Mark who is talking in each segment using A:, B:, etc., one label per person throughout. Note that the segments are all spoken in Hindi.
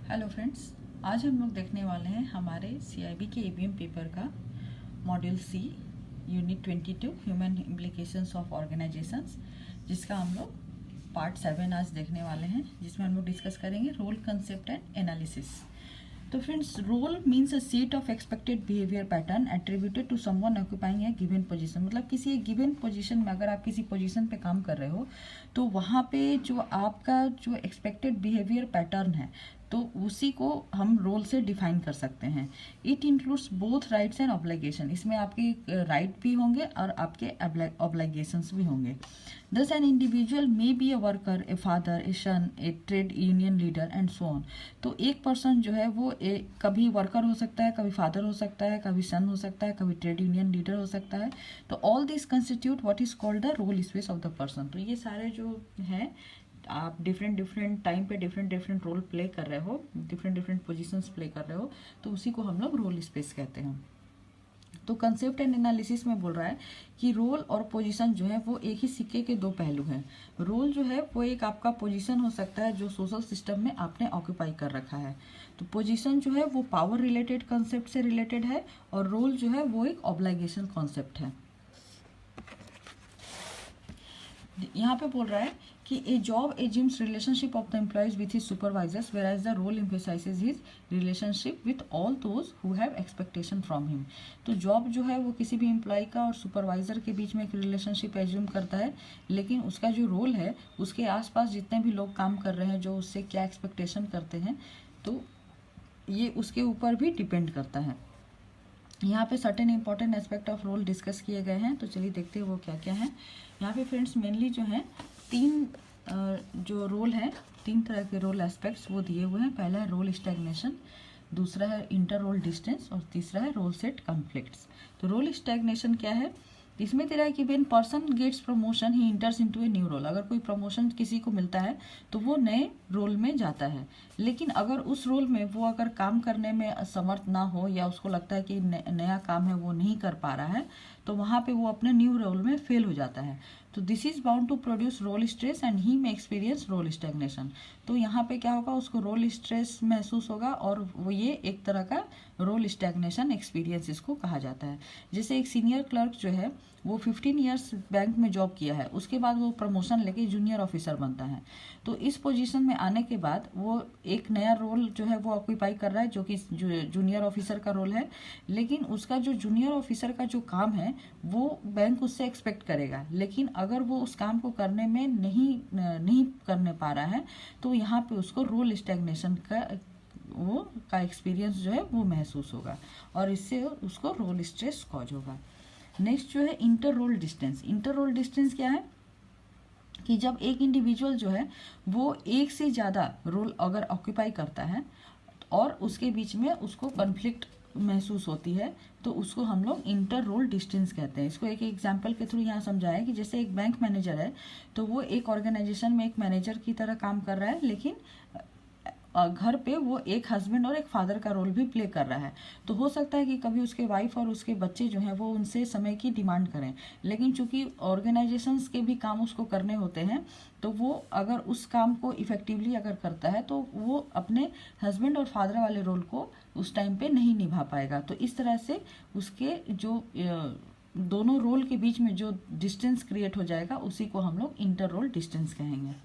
A: हेलो फ्रेंड्स, आज हम लोग देखने वाले हैं हमारे सीआईबी के ईवीएम पेपर का module C unit 22 human implications of organisations, जिसका हम लोग पार्ट 7 आज देखने वाले हैं, जिसमें हम लोग डिस्कस करेंगे रोल कंसेप्ट एंड एनालिसिस। तो friends, role means a set of expected behaviour pattern attributed to someone occupying a given position. मतलब किसी एक गिवन पोजीशन में अगर आप किसी पोजीशन पे काम कर रहे हो तो वहाँ पे जो आपका जो एक्सपेक्टेड बिहेवियर पैटर्न है तो उसी को हम रोल से डिफाइन कर सकते हैं। It includes both rights and obligation. इसमें आपके राइट भी होंगे और आपके ऑब्लिगेशंस भी होंगे। Thus an individual may be a worker, a father, a son, a trade union leader and so on। तो एक पर्सन जो है वो कभी वर्कर हो सकता है, कभी फादर हो सकता है, कभी सन हो सकता है, कभी ट्रेड यूनियन लीडर हो सकता है। तो all this constitute what is called the role space of the person. तो ये सारे जो है आप डिफरेंट टाइम पे डिफरेंट रोल प्ले कर रहे हो, डिफरेंट पोजीशंस प्ले कर रहे हो, तो उसी को हम लोग रोल स्पेस कहते हैं। तो कंसेप्ट एंड एनालिसिस में बोल रहा है कि रोल और पोजीशन जो है वो एक ही सिक्के के दो पहलू हैं। रोल जो है वो एक आपका पोजीशन हो सकता है जो सोशल सिस्टम में आपने ऑक्यूपाई कर रखा है। तो पोजीशन जो है वो पावर रिलेटेड कंसेप्ट से रिलेटेड है और रोल जो है वो एक ऑब्लिगेशन कॉन्सेप्ट है। यहाँ पे बोल रहा है कि a job assumes relationship of the employees with his supervisors whereas the role emphasises his relationship with all those who have expectation from him. तो जॉब जो है वो किसी भी एम्प्लॉय का और सुपरवाइजर के बीच में एक रिलेशनशिप एज्यूम करता है, लेकिन उसका जो रोल है उसके आसपास जितने भी लोग काम कर रहे हैं जो उससे क्या एक्सपेक्टेशन करते हैं, तो ये उसके ऊपर भी डिपेंड करता है। यहाँ पे certain important aspect of role discuss किए गए हैं, तो चलिए देखते हैं वो क्या क्या है। यहाँ पे फ्रेंड्स मेनली जो है तीन जो रोल है, तीन तरह के रोल एस्पेक्ट्स वो दिए हुए हैं। पहला है रोल स्टैग्नेशन, दूसरा है इंटर रोल डिस्टेंस और तीसरा है रोल सेट कॉन्फ्लिक्ट्स। तो रोल स्टैग्नेशन क्या है? इसमें तेरा है कि when person gets promotion he enters into a new role. अगर कोई प्रमोशन किसी को मिलता है तो वो नए रोल में जाता है, लेकिन अगर उस रोल में वो अगर काम करने में असमर्थ ना हो या उसको लगता है कि नया काम है वो नहीं कर पा रहा है, तो वहाँ पे वो अपने न्यू रोल में फेल हो जाता है। तो this is bound to produce role stress and he may experience role stagnation. तो यहाँ पे क्या होगा, उसको रोल स्ट्रेस महसूस होगा और वो ये एक तरह का रोल स्टैग्नेशन एक्सपीरियंस इसको कहा जाता है। जैसे एक सीनियर क्लर्क जो है वो 15 ईयर्स बैंक में जॉब किया है, उसके बाद वो प्रमोशन लेके जूनियर ऑफिसर बनता है। तो इस पोजीशन में आने के बाद वो एक नया रोल जो है वो ऑक्यूपाई कर रहा है जो कि जूनियर ऑफिसर का रोल है, लेकिन उसका जो जूनियर ऑफिसर का जो काम है वो बैंक उससे एक्सपेक्ट करेगा, लेकिन अगर वो उस काम को करने में नहीं करने पा रहा है तो यहाँ पे उसको रोल स्टैग्नेशन का एक्सपीरियंस जो है वो महसूस होगा और इससे उसको रोल स्ट्रेस कॉज होगा। नेक्स्ट जो है inter role distance. Inter role distance क्या है कि जब एक इंडिविजुअल जो है वो एक से ज़्यादा रोल अगर ऑक्यूपाई करता है और उसके बीच में उसको कॉन्फ्लिक्ट महसूस होती है, तो उसको हम लोग इंटर रोल डिस्टेंस कहते हैं। इसको एक एग्जांपल के थ्रू यहाँ समझाया कि जैसे एक बैंक मैनेजर है तो वो एक ऑर्गेनाइजेशन में एक मैनेजर की तरह काम कर रहा है, लेकिन घर पे वो एक हस्बैंड और एक फादर का रोल भी प्ले कर रहा है। तो हो सकता है कि कभी उसके वाइफ और उसके बच्चे जो हैं वो उनसे समय की डिमांड करें, लेकिन चूंकि ऑर्गेनाइजेशंस के भी काम उसको करने होते हैं तो वो अगर उस काम को इफेक्टिवली अगर करता है तो वो अपने हस्बैंड और फादर वाले रोल को उस टाइम पे नहीं निभा पाएगा। तो इस तरह से उसके जो दोनों रोल के बीच में जो डिस्टेंस क्रिएट हो जाएगा उसी को हम लोग इंटर रोल डिस्टेंस कहेंगे।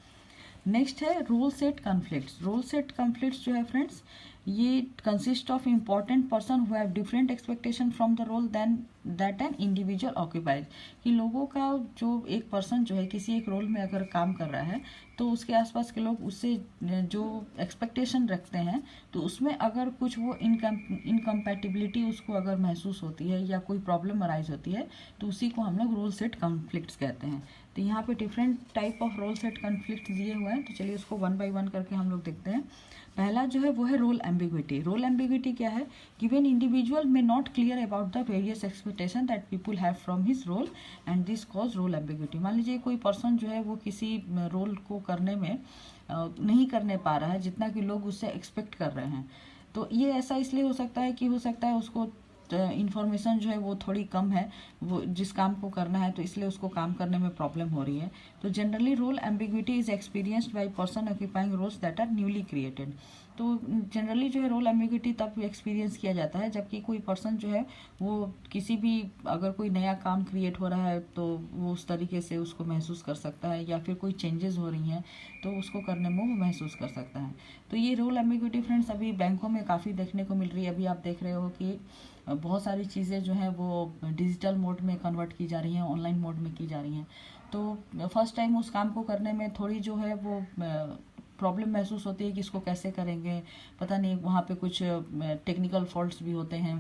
A: नेक्स्ट है role set conflicts. Role set conflicts जो है फ्रेंड्स ये consist of important person who have different expectation from the role than that an individual occupies. कि लोगों का जो एक पर्सन जो है किसी एक रोल में अगर काम कर रहा है तो उसके आसपास के लोग उससे जो एक्सपेक्टेशन रखते हैं तो उसमें अगर कुछ वो इनकम्पैटिबिलिटी उसको अगर महसूस होती है या कोई प्रॉब्लम अराइज होती है तो उसी को हम लोग रोल सेट कॉन्फ्लिक्ट्स कहते हैं। तो यहाँ पे different type of role set conflict दिए हुए हैं, तो चलिए उसको वन बाय वन करके हम लोग देखते हैं। पहला जो है वो है रोल एम्बिग्विटी। रोल एम्बिग्विटी क्या है? Given individual may not clear about the various expectation that people have from his role and this cause role ambiguity. मान लीजिए कोई पर्सन जो है वो किसी रोल को करने में नहीं करने पा रहा है जितना कि लोग उससे एक्सपेक्ट कर रहे हैं। तो ये ऐसा इसलिए हो सकता है कि हो सकता है उसको इंफॉर्मेशन जो है वो थोड़ी कम है, वो जिस काम को करना है, तो इसलिए उसको काम करने में प्रॉब्लम हो रही है। तो generally role ambiguity is experienced by person occupying roles that are newly created. तो जनरली जो है रोल एम्बिग्विटी तब एक्सपीरियंस किया जाता है जबकि कोई पर्सन जो है वो किसी भी, अगर कोई नया काम क्रिएट हो रहा है तो वो उस तरीके से उसको महसूस कर सकता है, या फिर कोई चेंजेस हो रही हैं तो उसको करने में वो महसूस कर सकता है। तो ये रोल एम्बिग्विटी फ्रेंड्स अभी बैंकों में काफ़ी देखने को मिल रही है। अभी आप देख रहे हो कि बहुत सारी चीज़ें जो हैं वो डिजिटल मोड में कन्वर्ट की जा रही हैं, ऑनलाइन मोड में की जा रही हैं। तो फर्स्ट टाइम उस काम को करने में थोड़ी जो है वो प्रॉब्लम महसूस होती है कि इसको कैसे करेंगे, पता नहीं, वहाँ पे कुछ टेक्निकल फॉल्ट्स भी होते हैं,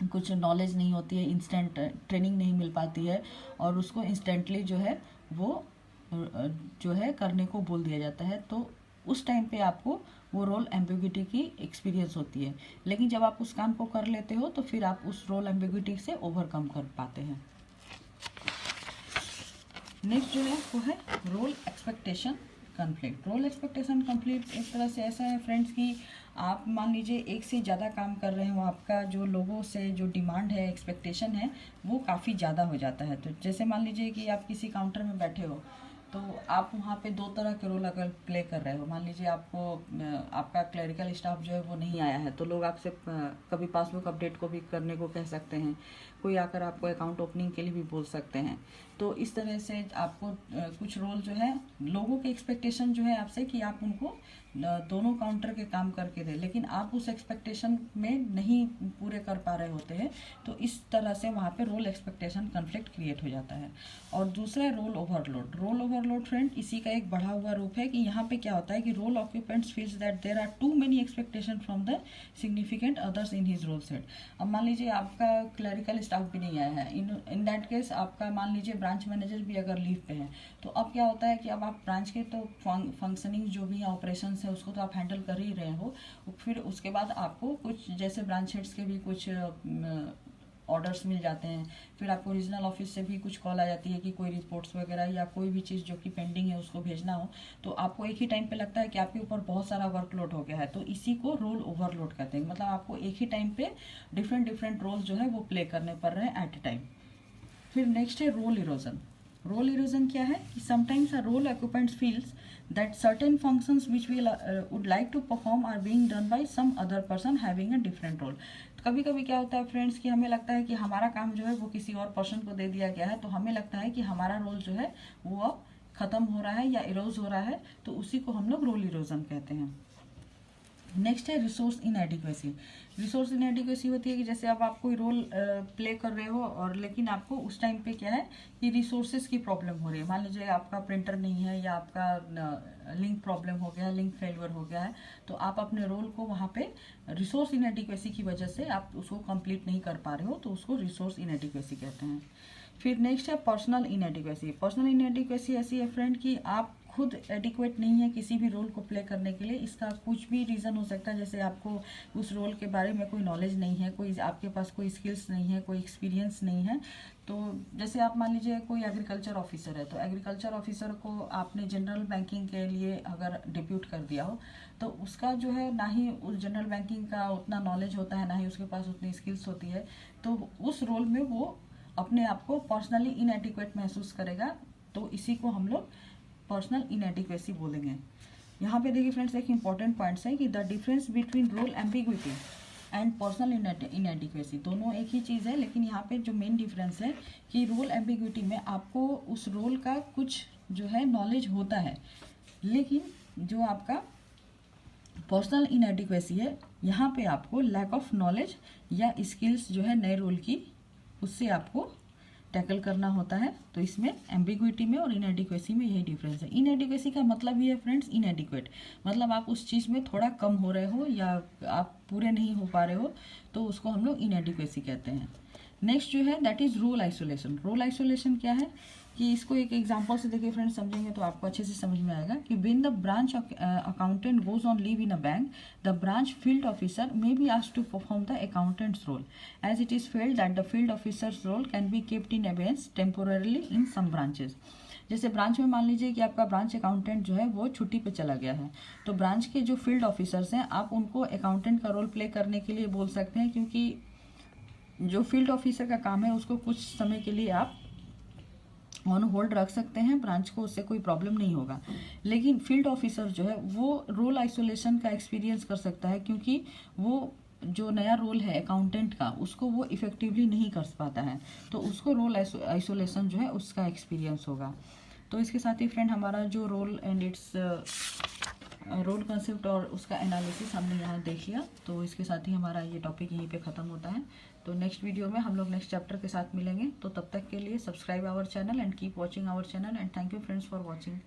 A: कुछ नॉलेज नहीं होती है, इंस्टेंट ट्रेनिंग नहीं मिल पाती है, और उसको इंस्टेंटली जो है वो जो है करने को बोल दिया जाता है। तो उस टाइम पे आपको वो रोल एम्बिग्विटी की एक्सपीरियंस होती है। लेकिन जब आप उस काम को कर लेते हो तो फिर आप उस रोल एम्बिग्विटी से ओवरकम कर पाते हैं। नेक्स्ट जो है वो है role expectation conflict. Role expectation conflict एक तरह से ऐसा है फ्रेंड्स कि आप मान लीजिए एक से ज़्यादा काम कर रहे हो, आपका जो लोगों से जो डिमांड है, एक्सपेक्टेशन है, वो काफ़ी ज़्यादा हो जाता है। तो जैसे मान लीजिए कि आप किसी काउंटर में बैठे हो, तो आप वहाँ पे दो तरह के रोल अगर प्ले कर रहे हो। मान लीजिए आपको आपका क्लरिकल स्टाफ जो है वो नहीं आया है, तो लोग आपसे कभी पासबुक अपडेट को भी करने को कह सकते हैं, कोई आकर आपको अकाउंट ओपनिंग के लिए भी बोल सकते हैं। तो इस तरह से आपको कुछ रोल जो है, लोगों के एक्सपेक्टेशन जो है आपसे कि आप उनको दोनों काउंटर के काम करके दें, लेकिन आप उस एक्सपेक्टेशन में नहीं पूरे कर पा रहे होते हैं। तो इस तरह से वहाँ पे रोल एक्सपेक्टेशन कन्फ्लिक्ट क्रिएट हो जाता है। और दूसरा है role overload. Role overload friend इसी का एक बढ़ा हुआ रूप है कि यहाँ पे क्या होता है कि role occupants feels that there are too many expectation from the significant others in his role set. अब मान लीजिए आपका क्लरिकल स्टाफ भी नहीं आया है, इन दैट केस आपका मान लीजिए ब्रांच मैनेजर भी अगर लीव पे है, तो अब क्या होता है कि अब आप ब्रांच के तो फंक्शनिंग जो भी ऑपरेशन है उसको तो आप हैंडल कर ही रहे हो, फिर उसके बाद आपको कुछ जैसे ब्रांच हेड्स के भी कुछ ऑर्डर्स मिल जाते हैं, फिर आपको रीजनल ऑफिस से भी कुछ कॉल आ जाती है कि कोई रिपोर्ट्स वगैरह या कोई भी चीज़ जो कि पेंडिंग है उसको भेजना हो, तो आपको एक ही टाइम पे लगता है कि आपके ऊपर बहुत सारा वर्कलोड हो गया है। तो इसी को रोल ओवरलोड कहते हैं, मतलब आपको एक ही टाइम पे डिफरेंट रोल्स जो है वो प्ले करने पड़ रहे हैं एट ए टाइम। फिर नेक्स्ट है रोल इरोजन। रोल इरोजन क्या है कि sometimes a role occupants feels that certain functions which we would like to perform are being done by some other person having a different role। कभी कभी क्या होता है फ्रेंड्स कि हमें लगता है कि हमारा काम जो है वो किसी और पर्सन को दे दिया गया है, तो हमें लगता है कि हमारा रोल जो है वो अब खत्म हो रहा है या इरोज हो रहा है, तो उसी को हम लोग रोल इरोजन कहते हैं। नेक्स्ट है रिसोर्स इनएडिक्वेसी। रिसोर्स इनएडिक्वेसी होती है कि जैसे अब आप कोई रोल प्ले कर रहे हो और लेकिन आपको उस टाइम पे क्या है कि रिसोर्सेज की प्रॉब्लम हो रही है। मान लीजिए आपका प्रिंटर नहीं है या आपका लिंक प्रॉब्लम हो गया है, लिंक फेलियर हो गया है, तो आप अपने रोल को वहाँ पे रिसोर्स इनएडिक्वेसी की वजह से आप उसको कंप्लीट नहीं कर पा रहे हो, तो उसको रिसोर्स इनएडिक्वेसी कहते हैं। फिर नेक्स्ट है पर्सनल इनएडिक्वेसी। पर्सनल इनएडिक्वेसी ऐसी है फ्रेंड कि आप खुद एडिक्वेट नहीं है किसी भी रोल को प्ले करने के लिए। इसका कुछ भी रीज़न हो सकता है, जैसे आपको उस रोल के बारे में कोई नॉलेज नहीं है, कोई आपके पास कोई स्किल्स नहीं है, कोई एक्सपीरियंस नहीं है। तो जैसे आप मान लीजिए कोई एग्रीकल्चर ऑफिसर है, तो एग्रीकल्चर ऑफिसर को आपने जनरल बैंकिंग के लिए अगर डिप्यूट कर दिया हो, तो उसका जो है ना ही उस जनरल बैंकिंग का उतना नॉलेज होता है, ना ही उसके पास उतनी स्किल्स होती है, तो उस रोल में वो अपने आप को पर्सनली इनएडिक्वेट महसूस करेगा। तो इसी को हम लोग पर्सनल इनएडिक्वेसी बोलेंगे। यहाँ पे देखिए फ्रेंड्स एक इंपॉर्टेंट पॉइंट्स है कि the difference between role ambiguity and personal inadequacy, दोनों एक ही चीज़ है, लेकिन यहाँ पे जो मेन डिफरेंस है कि रोल एम्बिग्विटी में आपको उस रोल का कुछ जो है नॉलेज होता है, लेकिन जो आपका पर्सनल इनएडिक्वेसी है यहाँ पे आपको लैक ऑफ नॉलेज या स्किल्स जो है नए रोल की, उससे आपको टैकल करना होता है। तो इसमें एम्बिग्विटी में और इनएडिक्वेसी में यही डिफरेंस है। इनएडिक्वेसी का मतलब ये है फ्रेंड्स, इनएडिक्वेट मतलब आप उस चीज़ में थोड़ा कम हो रहे हो या आप पूरे नहीं हो पा रहे हो, तो उसको हम लोग इनएडिक्वेसी कहते हैं। नेक्स्ट जो है that is role isolation. Role isolation क्या है कि इसको एक एग्जांपल से देखिए फ्रेंड्स, समझेंगे तो आपको अच्छे से समझ में आएगा कि when the branch accountant goes on leave in a bank, the branch field officer may be asked to perform the accountant's role as it is felt that the field officer's role can be kept in abeyance temporarily in some branches. जैसे ब्रांच में मान लीजिए कि आपका ब्रांच अकाउंटेंट जो है वो छुट्टी पे चला गया है, तो ब्रांच के जो फील्ड ऑफिसर्स हैं आप उनको अकाउंटेंट का रोल प्ले करने के लिए बोल सकते हैं, क्योंकि जो फील्ड ऑफिसर का काम है उसको कुछ समय के लिए आप ऑन होल्ड रख सकते हैं ब्रांच को, उससे कोई प्रॉब्लम नहीं होगा। लेकिन फील्ड ऑफिसर जो है वो रोल आइसोलेशन का एक्सपीरियंस कर सकता है, क्योंकि वो जो नया रोल है अकाउंटेंट का उसको वो इफेक्टिवली नहीं कर पाता है, तो उसको रोल आइसोलेशन जो है उसका एक्सपीरियंस होगा। तो इसके साथ ही फ्रेंड हमारा जो role and its role concept और उसका एनालिसिस हमने यहाँ देख लिया। तो इसके साथ ही हमारा ये टॉपिक यहीं पे ख़त्म होता है। तो नेक्स्ट वीडियो में हम लोग नेक्स्ट चैप्टर के साथ मिलेंगे। तो तब तक के लिए subscribe our channel and keep watching our channel and thank you friends for watching.